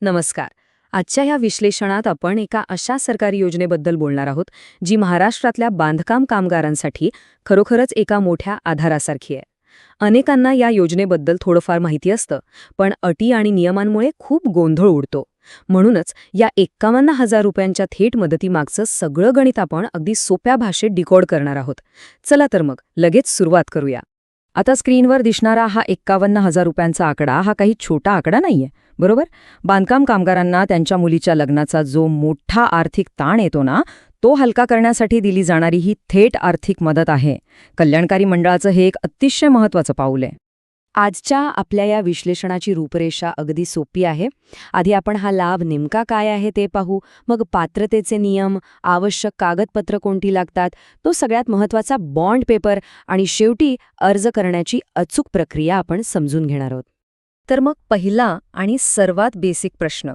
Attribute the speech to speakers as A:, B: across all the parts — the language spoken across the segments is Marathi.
A: नमस्कार. आजच्या ह्या विश्लेषणात आपण एका अशा सरकारी योजनेबद्दल बोलणार आहोत जी महाराष्ट्रातल्या बांधकाम कामगारांसाठी खरोखरच एका मोठ्या आधारासारखी आहे. अनेकांना या योजनेबद्दल थोडंफार माहिती असतं, पण अटी आणि नियमांमुळे खूप गोंधळ उडतो. म्हणूनच या 51,000 रुपयांच्या थेट मदतीमागचं सगळं गणित आपण अगदी सोप्या भाषेत डिकोड करणार आहोत. चला तर मग लगेच सुरुवात करूया. आता स्क्रीनवर दिसणारा हा 51,000 रुपयांचा आकडा हा काही छोटा आकडा नाहीये, बरोबर? बांधकाम कामगारांना त्यांच्या मुलीच्या लग्नाचा जो मोठा आर्थिक ताण येतो ना, तो हलका करण्यासाठी दिली जाणारी ही थेट आर्थिक मदत आहे. कल्याणकारी मंडळाचं हे एक अतिशय महत्त्वाचं पाऊल आहे. आजच्या आपल्या या विश्लेषणाची रूपरेषा अगदी सोपी आहे. आधी आपण हा लाभ नेमका काय आहे ते पाहू, मग पात्रतेचे नियम, आवश्यक कागदपत्र कोणती लागतात, तो सगळ्यात महत्त्वाचा बॉन्ड पेपर आणि शेवटी अर्ज करण्याची अचूक प्रक्रिया आपण समजून घेणार आहोत. तर मग पहिला आणि सर्वात बेसिक प्रश्न,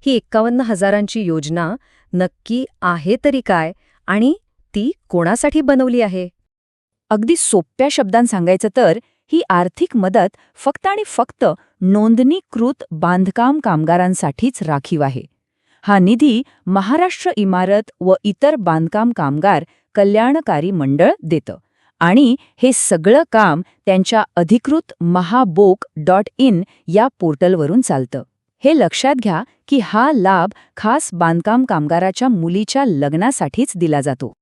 A: ही 51,000ची योजना नक्की आहे तरी काय आणि ती कोणासाठी बनवली आहे? अगदी सोप्या शब्दांत सांगायचं तर ही आर्थिक मदत फक्त आणि फक्त नोंदणीकृत बांधकाम कामगारांसाठीच राखीव आहे. हा निधी महाराष्ट्र इमारत व इतर बांधकाम कामगार कल्याणकारी मंडळ देतं आणि हे सगळं काम त्यांच्या अधिकृत mahabok.in या पोर्टलवरून चालतं. हे लक्षात घ्या की हा लाभ खास बांधकाम कामगाराच्या मुलीच्या लग्नासाठीच दिला जातो.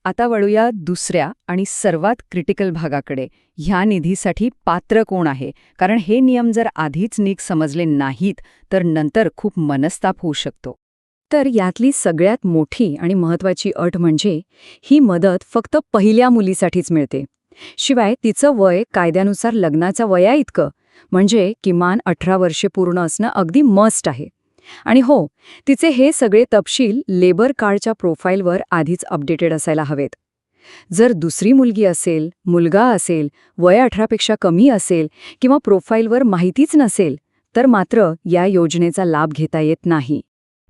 A: आता वळूया दुसऱ्या आणि सर्वात क्रिटिकल भागाकडे. ह्या निधीसाठी पात्र कोण आहे? कारण हे नियम जर आधीच नीट समजले नाहीत तर नंतर खूप मनस्ताप होऊ शकतो. तर यातली सगळ्यात मोठी आणि महत्त्वाची अट म्हणजे ही मदत फक्त पहिल्या मुलीसाठीच मिळते. शिवाय तिचं वय कायद्यानुसार लग्नाच्या वयाइतकं, म्हणजे किमान 18 वर्षे पूर्ण असणं अगदी मस्ट आहे. आणि हो, तिचे हे सगळे तपशील लेबर कार्डच्या प्रोफाईलवर आधीच अपडेटेड असायला हवेत. जर दुसरी मुलगी असेल, मुलगा असेल, वय 18पेक्षा कमी असेल किंवा प्रोफाईलवर माहितीच नसेल, तर मात्र या योजनेचा लाभ घेता येत नाही.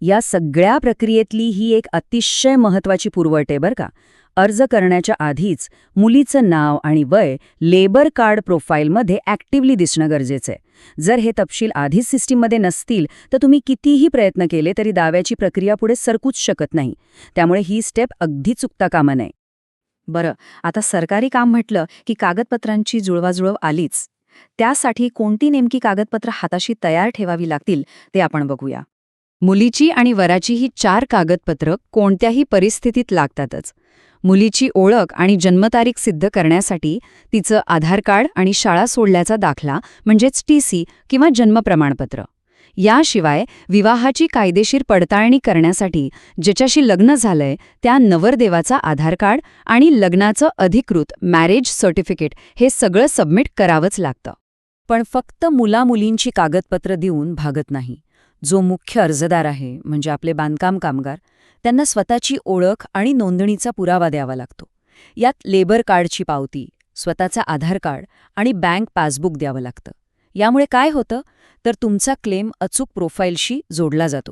A: या सगळ्या प्रक्रियेतली ही एक अतिशय महत्त्वाची पूर्वअट आहे बरं का. अर्ज करण्याच्या आधीच मुलीचं नाव आणि वय लेबर कार्ड प्रोफाईलमध्ये ॲक्टिव्हली दिसणं गरजेचं आहे. जर हे तपशील आधीच सिस्टीममध्ये नसतील तर तुम्ही कितीही प्रयत्न केले तरी दाव्याची प्रक्रिया पुढे सरकूच शकत नाही. त्यामुळे ही स्टेप अगदी चुकता कामा नये. बरं, आता सरकारी काम म्हटलं की कागदपत्रांची जुळवाजुळव आलीच. त्यासाठी कोणती नेमकी कागदपत्र हाताशी तयार ठेवावी लागतील ते आपण बघूया. मुलीची आणि वराची ही 4 कागदपत्र कोणत्याही परिस्थितीत लागतातच. मुलीची ओळख आणि जन्मतारीख सिद्ध करण्यासाठी तिचं आधार कार्ड आणि शाळा सोडल्याचा दाखला म्हणजेच TC किंवा जन्म प्रमाणपत्र. याशिवाय विवाहाची कायदेशीर पडताळणी करण्यासाठी ज्याच्याशी लग्न झालंय त्या नवरदेवाचा आधार कार्ड आणि लग्नाचं अधिकृत मॅरेज सर्टिफिकेट हे सगळं सबमिट करावंच लागतं. पण फक्त मुलामुलींची कागदपत्र देऊन भागत नाही. जो मुख्य अर्जदार आहे म्हणजे आपले बांधकाम कामगार, त्यांना स्वतःची ओळख आणि नोंदणीचा पुरावा द्यावा लागतो. यात लेबर कार्डची पावती, स्वतःचा आधार कार्ड आणि बँक पासबुक द्यावं लागतं. यामुळे काय होतं तर तुमचा क्लेम अचूक प्रोफाईलशी जोडला जातो.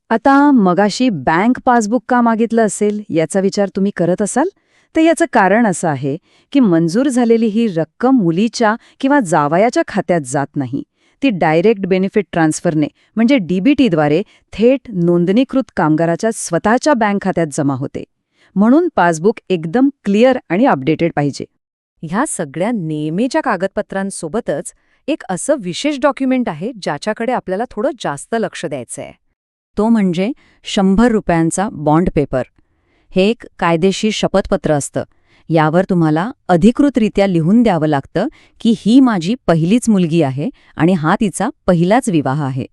A: आता मगाशी बँक पासबुक का मागितलं असेल याचा विचार तुम्ही करत असाल तर याचं कारण असं आहे की मंजूर झालेली ही रक्कम मुलीच्या किंवा जावयाच्या खात्यात जात नाही. ती डायरेक्ट बेनिफिट ट्रान्सफरने म्हणजे DBTद्वारे थेट नोंदणीकृत कामगाराच्या स्वतःच्या बँक खात्यात जमा होते. म्हणून पासबुक एकदम क्लिअर आणि अपडेटेड पाहिजे. ह्या सगळ्या नेहमीच्या कागदपत्रांसोबतच एक असं विशेष डॉक्युमेंट आहे ज्याच्याकडे आपल्याला थोडं जास्त लक्ष द्यायचं आहे. तो म्हणजे 100 रुपयांचा बॉन्ड पेपर. हे एक कायदेशीर शपथपत्र असतं. यावर तुम्हाला अधिकृतरित्या लिहून द्यावं लागतं की ही माझी पहिलीच मुलगी आहे आणि हा तिचा पहिलाच विवाह आहे.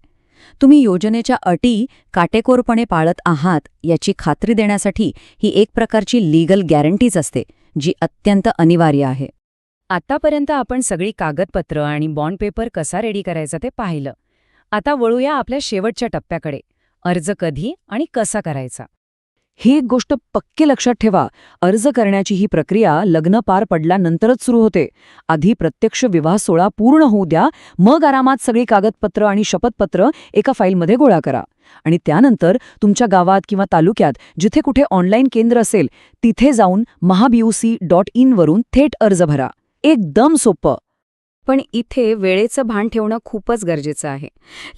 A: तुम्ही योजनेच्या अटी काटेकोरपणे पाळत आहात याची खात्री देण्यासाठी ही एक प्रकारची लीगल गॅरंटीच असते, जी अत्यंत अनिवार्य आहे. आतापर्यंत आपण सगळी कागदपत्र आणि बॉन्ड पेपर कसा रेडी करायचा ते पाहिलं. आता वळूया आपल्या शेवटच्या टप्प्याकडे. अर्ज कधी आणि कसा करायचा? ही एक गोष्ट पक्की लक्षात ठेवा, अर्ज करण्याची ही प्रक्रिया लग्न पार पडल्यानंतरच सुरू होते. आधी प्रत्यक्ष विवाह सोहळा पूर्ण होऊ द्या, मग आरामात सगळी कागदपत्र आणि शपथपत्र एका फाईलमध्ये गोळा करा. आणि त्यानंतर तुमच्या गावात किंवा तालुक्यात जिथे कुठे ऑनलाईन केंद्र असेल तिथे जाऊन mahabok.in वरून थेट अर्ज भरा. एकदम सोपं. पण इथे वेळेचं भान ठेवणं खूपच गरजेचं आहे.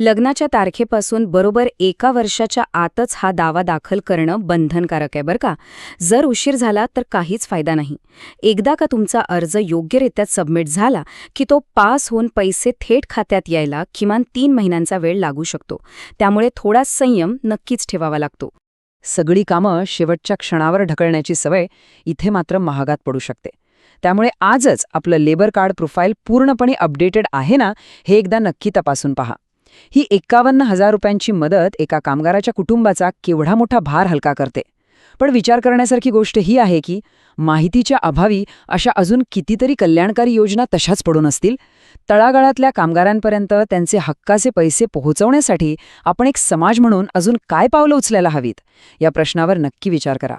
A: लग्नाच्या तारखेपासून बरोबर 1 वर्षाच्या आतच हा दावा दाखल करणं बंधनकारक आहे बरं का. जर उशीर झाला तर काहीच फायदा नाही. एकदा का तुमचा अर्ज योग्यरित्या सबमिट झाला की तो पास होऊन पैसे थेट खात्यात यायला किमान 3 महिन्यांचा वेळ लागू शकतो. त्यामुळे थोडा संयम नक्कीच ठेवावा लागतो.
B: सगळी कामं शेवटच्या क्षणावर ढकलण्याची सवय इथे मात्र महागात पडू शकते. त्यामुळे आजच आपलं लेबर कार्ड प्रोफाईल पूर्णपणे अपडेटेड आहे ना, हे एकदा नक्की तपासून पहा. ही 51,000 रुपयांची मदत एका कामगाराच्या कुटुंबाचा केवढा मोठा भार हलका करते. पण विचार करण्यासारखी गोष्ट ही आहे की माहितीच्या अभावी अशा अजून कितीतरी कल्याणकारी योजना तशाच पडून असतील. तळागाळातल्या कामगारांपर्यंत त्यांचे हक्काचे पैसे पोहोचवण्यासाठी आपण एक समाज म्हणून अजून काय पावलं उचलायला हवीत, या प्रश्नावर नक्की विचार करा.